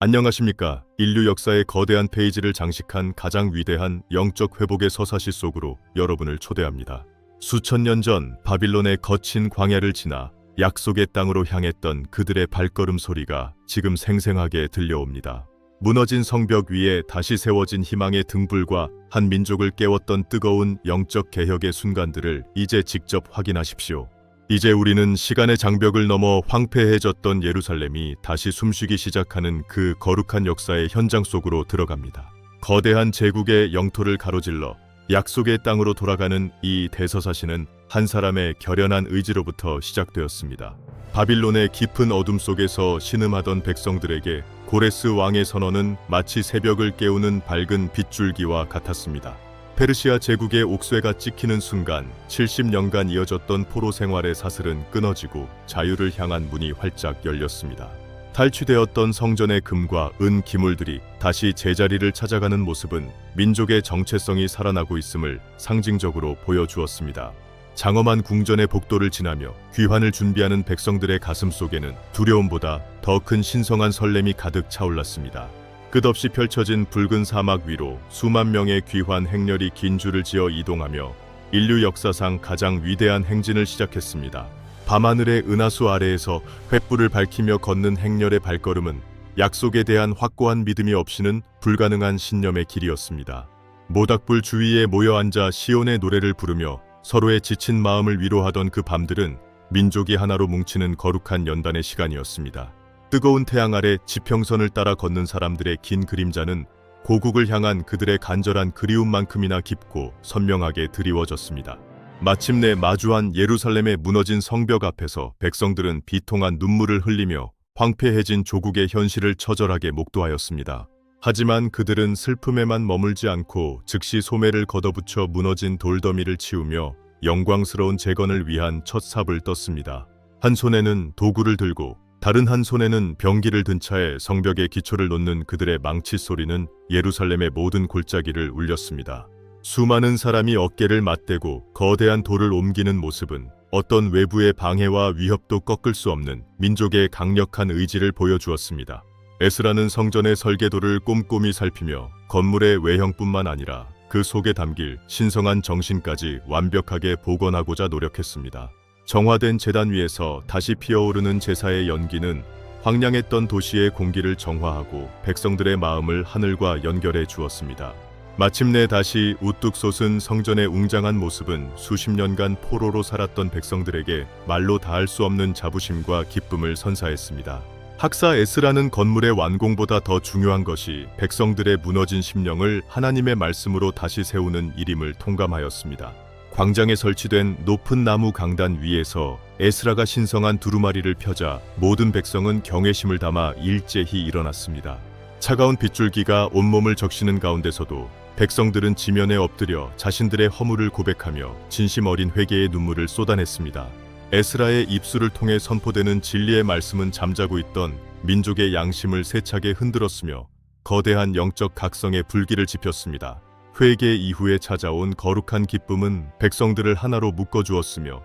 안녕하십니까. 인류 역사의 거대한 페이지를 장식한 가장 위대한 영적 회복의 서사시 속으로 여러분을 초대합니다. 수천 년 전 바빌론의 거친 광야를 지나 약속의 땅으로 향했던 그들의 발걸음 소리가 지금 생생하게 들려옵니다. 무너진 성벽 위에 다시 세워진 희망의 등불과 한 민족을 깨웠던 뜨거운 영적 개혁의 순간들을 이제 직접 확인하십시오. 이제 우리는 시간의 장벽을 넘어 황폐해졌던 예루살렘이 다시 숨쉬기 시작하는 그 거룩한 역사의 현장 속으로 들어갑니다. 거대한 제국의 영토를 가로질러 약속의 땅으로 돌아가는 이 대서사시는 한 사람의 결연한 의지로부터 시작되었습니다. 바빌론의 깊은 어둠 속에서 신음하던 백성들에게 고레스 왕의 선언은 마치 새벽을 깨우는 밝은 빗줄기와 같았습니다. 페르시아 제국의 옥쇠가 찍히는 순간 70년간 이어졌던 포로 생활의 사슬은 끊어지고 자유를 향한 문이 활짝 열렸습니다. 탈취되었던 성전의 금과 은 기물들이 다시 제자리를 찾아가는 모습은 민족의 정체성이 살아나고 있음을 상징적으로 보여주었습니다. 장엄한 궁전의 복도를 지나며 귀환을 준비하는 백성들의 가슴 속에는 두려움보다 더 큰 신성한 설렘이 가득 차올랐습니다. 끝없이 펼쳐진 붉은 사막 위로 수만 명의 귀환 행렬이 긴 줄을 지어 이동하며 인류 역사상 가장 위대한 행진을 시작했습니다. 밤하늘의 은하수 아래에서 횃불을 밝히며 걷는 행렬의 발걸음은 약속에 대한 확고한 믿음이 없이는 불가능한 신념의 길이었습니다. 모닥불 주위에 모여 앉아 시온의 노래를 부르며 서로의 지친 마음을 위로하던 그 밤들은 민족이 하나로 뭉치는 거룩한 연단의 시간이었습니다. 뜨거운 태양 아래 지평선을 따라 걷는 사람들의 긴 그림자는 고국을 향한 그들의 간절한 그리움만큼이나 깊고 선명하게 드리워졌습니다. 마침내 마주한 예루살렘의 무너진 성벽 앞에서 백성들은 비통한 눈물을 흘리며 황폐해진 조국의 현실을 처절하게 목도하였습니다. 하지만 그들은 슬픔에만 머물지 않고 즉시 소매를 걷어붙여 무너진 돌더미를 치우며 영광스러운 재건을 위한 첫 삽을 떴습니다. 한 손에는 도구를 들고 다른 한 손에는 병기를 든 차에 성벽의 기초를 놓는 그들의 망치 소리는 예루살렘의 모든 골짜기를 울렸습니다. 수많은 사람이 어깨를 맞대고 거대한 돌을 옮기는 모습은 어떤 외부의 방해와 위협도 꺾을 수 없는 민족의 강력한 의지를 보여주었습니다. 에스라는 성전의 설계도를 꼼꼼히 살피며 건물의 외형뿐만 아니라 그 속에 담길 신성한 정신까지 완벽하게 복원하고자 노력했습니다. 정화된 제단 위에서 다시 피어오르는 제사의 연기는 황량했던 도시의 공기를 정화하고 백성들의 마음을 하늘과 연결해 주었습니다. 마침내 다시 우뚝 솟은 성전의 웅장한 모습은 수십 년간 포로로 살았던 백성들에게 말로 다할 수 없는 자부심과 기쁨을 선사했습니다. 학사 에스라는 건물의 완공보다 더 중요한 것이 백성들의 무너진 심령을 하나님의 말씀으로 다시 세우는 일임을 통감하였습니다. 광장에 설치된 높은 나무 강단 위에서 에스라가 신성한 두루마리를 펴자 모든 백성은 경외심을 담아 일제히 일어났습니다. 차가운 빗줄기가 온몸을 적시는 가운데서도 백성들은 지면에 엎드려 자신들의 허물을 고백하며 진심 어린 회개의 눈물을 쏟아냈습니다. 에스라의 입술을 통해 선포되는 진리의 말씀은 잠자고 있던 민족의 양심을 세차게 흔들었으며 거대한 영적 각성의 불길을 지폈습니다. 회개 이후에 찾아온 거룩한 기쁨은 백성들을 하나로 묶어주었으며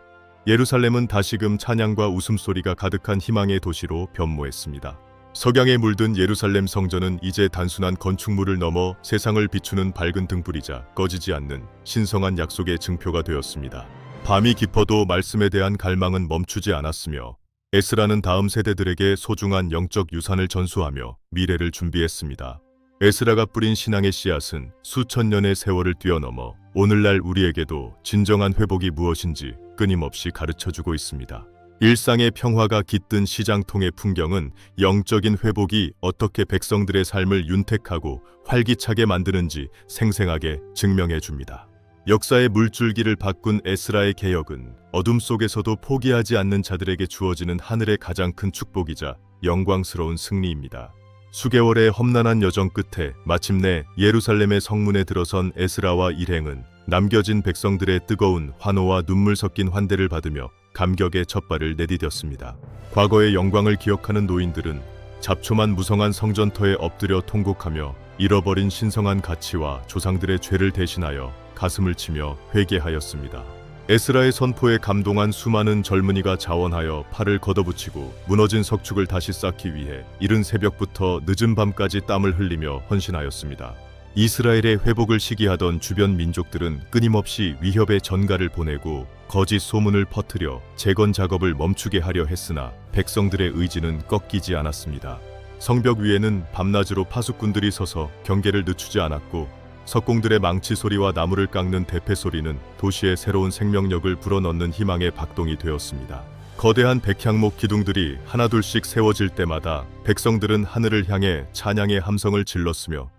예루살렘은 다시금 찬양과 웃음소리가 가득한 희망의 도시로 변모했습니다. 석양에 물든 예루살렘 성전은 이제 단순한 건축물을 넘어 세상을 비추는 밝은 등불이자 꺼지지 않는 신성한 약속의 증표가 되었습니다. 밤이 깊어도 말씀에 대한 갈망은 멈추지 않았으며 에스라는 다음 세대들에게 소중한 영적 유산을 전수하며 미래를 준비했습니다. 에스라가 뿌린 신앙의 씨앗은 수천 년의 세월을 뛰어넘어 오늘날 우리에게도 진정한 회복이 무엇인지 끊임없이 가르쳐주고 있습니다. 일상의 평화가 깃든 시장통의 풍경은 영적인 회복이 어떻게 백성들의 삶을 윤택하고 활기차게 만드는지 생생하게 증명해줍니다. 역사의 물줄기를 바꾼 에스라의 개혁은 어둠 속에서도 포기하지 않는 자들에게 주어지는 하늘의 가장 큰 축복이자 영광스러운 승리입니다. 수개월의 험난한 여정 끝에 마침내 예루살렘의 성문에 들어선 에스라와 일행은 남겨진 백성들의 뜨거운 환호와 눈물 섞인 환대를 받으며 감격의 첫발을 내디뎠습니다. 과거의 영광을 기억하는 노인들은 잡초만 무성한 성전터에 엎드려 통곡하며 잃어버린 신성한 가치와 조상들의 죄를 대신하여 가슴을 치며 회개하였습니다. 에스라의 선포에 감동한 수많은 젊은이가 자원하여 팔을 걷어붙이고 무너진 석축을 다시 쌓기 위해 이른 새벽부터 늦은 밤까지 땀을 흘리며 헌신하였습니다. 이스라엘의 회복을 시기하던 주변 민족들은 끊임없이 위협의 전가를 보내고 거짓 소문을 퍼뜨려 재건 작업을 멈추게 하려 했으나 백성들의 의지는 꺾이지 않았습니다. 성벽 위에는 밤낮으로 파수꾼들이 서서 경계를 늦추지 않았고 석공들의 망치 소리와 나무를 깎는 대패 소리는 도시의 새로운 생명력을 불어넣는 희망의 박동이 되었습니다. 거대한 백향목 기둥들이 하나둘씩 세워질 때마다 백성들은 하늘을 향해 찬양의 함성을 질렀으며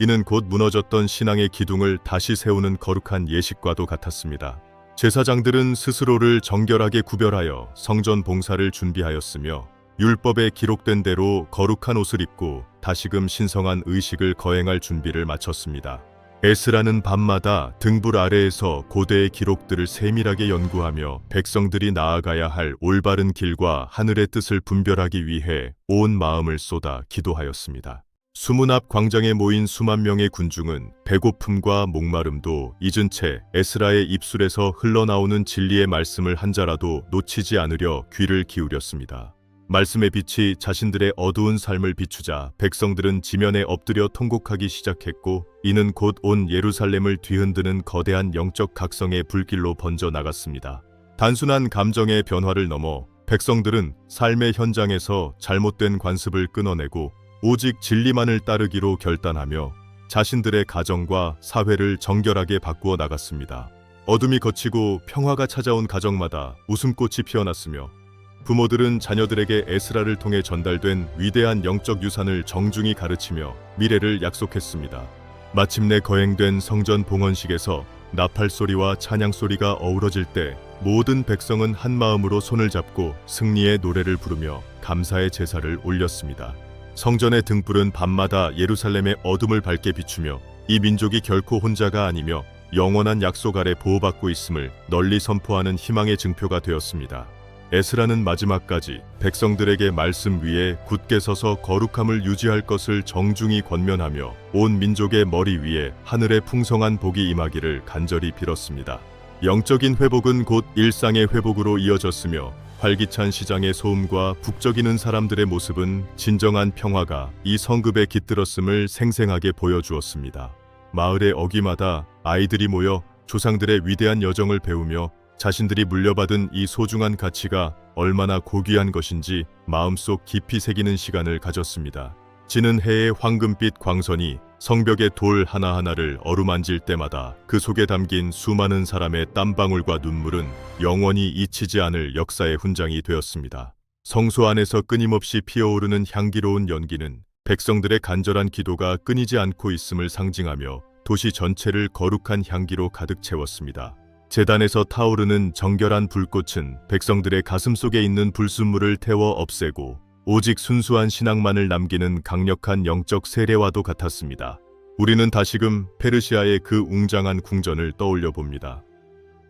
이는 곧 무너졌던 신앙의 기둥을 다시 세우는 거룩한 예식과도 같았습니다. 제사장들은 스스로를 정결하게 구별하여 성전 봉사를 준비하였으며 율법에 기록된 대로 거룩한 옷을 입고 다시금 신성한 의식을 거행할 준비를 마쳤습니다. 에스라는 밤마다 등불 아래에서 고대의 기록들을 세밀하게 연구하며 백성들이 나아가야 할 올바른 길과 하늘의 뜻을 분별하기 위해 온 마음을 쏟아 기도하였습니다. 수문 앞 광장에 모인 수만 명의 군중은 배고픔과 목마름도 잊은 채 에스라의 입술에서 흘러나오는 진리의 말씀을 한 자라도 놓치지 않으려 귀를 기울였습니다. 말씀의 빛이 자신들의 어두운 삶을 비추자 백성들은 지면에 엎드려 통곡하기 시작했고 이는 곧 온 예루살렘을 뒤흔드는 거대한 영적 각성의 불길로 번져 나갔습니다. 단순한 감정의 변화를 넘어 백성들은 삶의 현장에서 잘못된 관습을 끊어내고 오직 진리만을 따르기로 결단하며 자신들의 가정과 사회를 정결하게 바꾸어 나갔습니다. 어둠이 걷히고 평화가 찾아온 가정마다 웃음꽃이 피어났으며 부모들은 자녀들에게 에스라를 통해 전달된 위대한 영적 유산을 정중히 가르치며 미래를 약속했습니다. 마침내 거행된 성전 봉헌식에서 나팔 소리와 찬양 소리가 어우러질 때 모든 백성은 한 마음으로 손을 잡고 승리의 노래를 부르며 감사의 제사를 올렸습니다. 성전의 등불은 밤마다 예루살렘의 어둠을 밝게 비추며 이 민족이 결코 혼자가 아니며 영원한 약속 아래 보호받고 있음을 널리 선포하는 희망의 증표가 되었습니다. 에스라는 마지막까지 백성들에게 말씀 위에 굳게 서서 거룩함을 유지할 것을 정중히 권면하며 온 민족의 머리 위에 하늘의 풍성한 복이 임하기를 간절히 빌었습니다. 영적인 회복은 곧 일상의 회복으로 이어졌으며 활기찬 시장의 소음과 북적이는 사람들의 모습은 진정한 평화가 이 성급에 깃들었음을 생생하게 보여주었습니다. 마을의 어귀마다 아이들이 모여 조상들의 위대한 여정을 배우며 자신들이 물려받은 이 소중한 가치가 얼마나 고귀한 것인지 마음속 깊이 새기는 시간을 가졌습니다. 지는 해의 황금빛 광선이 성벽의 돌 하나하나를 어루만질 때마다 그 속에 담긴 수많은 사람의 땀방울과 눈물은 영원히 잊히지 않을 역사의 훈장이 되었습니다. 성소 안에서 끊임없이 피어오르는 향기로운 연기는 백성들의 간절한 기도가 끊이지 않고 있음을 상징하며 도시 전체를 거룩한 향기로 가득 채웠습니다. 제단에서 타오르는 정결한 불꽃은 백성들의 가슴 속에 있는 불순물을 태워 없애고 오직 순수한 신앙만을 남기는 강력한 영적 세례와도 같았습니다. 우리는 다시금 페르시아의 그 웅장한 궁전을 떠올려 봅니다.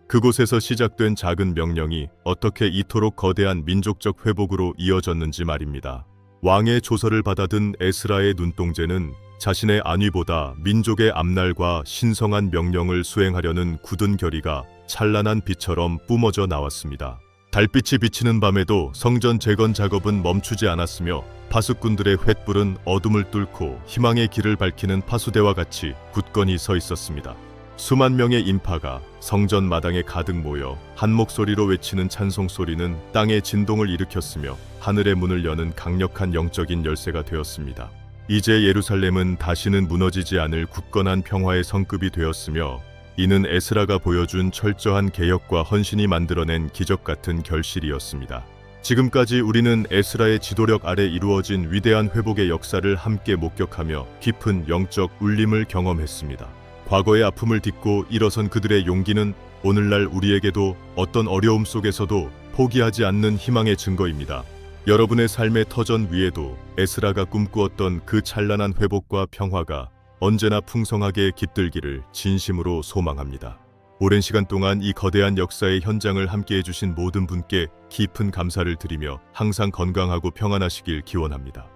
그곳에서 시작된 작은 명령이 어떻게 이토록 거대한 민족적 회복으로 이어졌는지 말입니다. 왕의 조서를 받아든 에스라의 눈동자는 자신의 안위보다 민족의 앞날과 신성한 명령을 수행하려는 굳은 결의가 찬란한 빛처럼 뿜어져 나왔습니다. 달빛이 비치는 밤에도 성전 재건 작업은 멈추지 않았으며 파수꾼들의 횃불은 어둠을 뚫고 희망의 길을 밝히는 파수대와 같이 굳건히 서 있었습니다. 수만 명의 인파가 성전 마당에 가득 모여 한 목소리로 외치는 찬송 소리는 땅의 진동을 일으켰으며 하늘의 문을 여는 강력한 영적인 열쇠가 되었습니다. 이제 예루살렘은 다시는 무너지지 않을 굳건한 평화의 성급이 되었으며 이는 에스라가 보여준 철저한 개혁과 헌신이 만들어낸 기적 같은 결실이었습니다. 지금까지 우리는 에스라의 지도력 아래 이루어진 위대한 회복의 역사를 함께 목격하며 깊은 영적 울림을 경험했습니다. 과거의 아픔을 딛고 일어선 그들의 용기는 오늘날 우리에게도 어떤 어려움 속에서도 포기하지 않는 희망의 증거입니다. 여러분의 삶의 터전 위에도 에스라가 꿈꾸었던 그 찬란한 회복과 평화가 언제나 풍성하게 깃들기를 진심으로 소망합니다. 오랜 시간 동안 이 거대한 역사의 현장을 함께해 주신 모든 분께 깊은 감사를 드리며 항상 건강하고 평안하시길 기원합니다.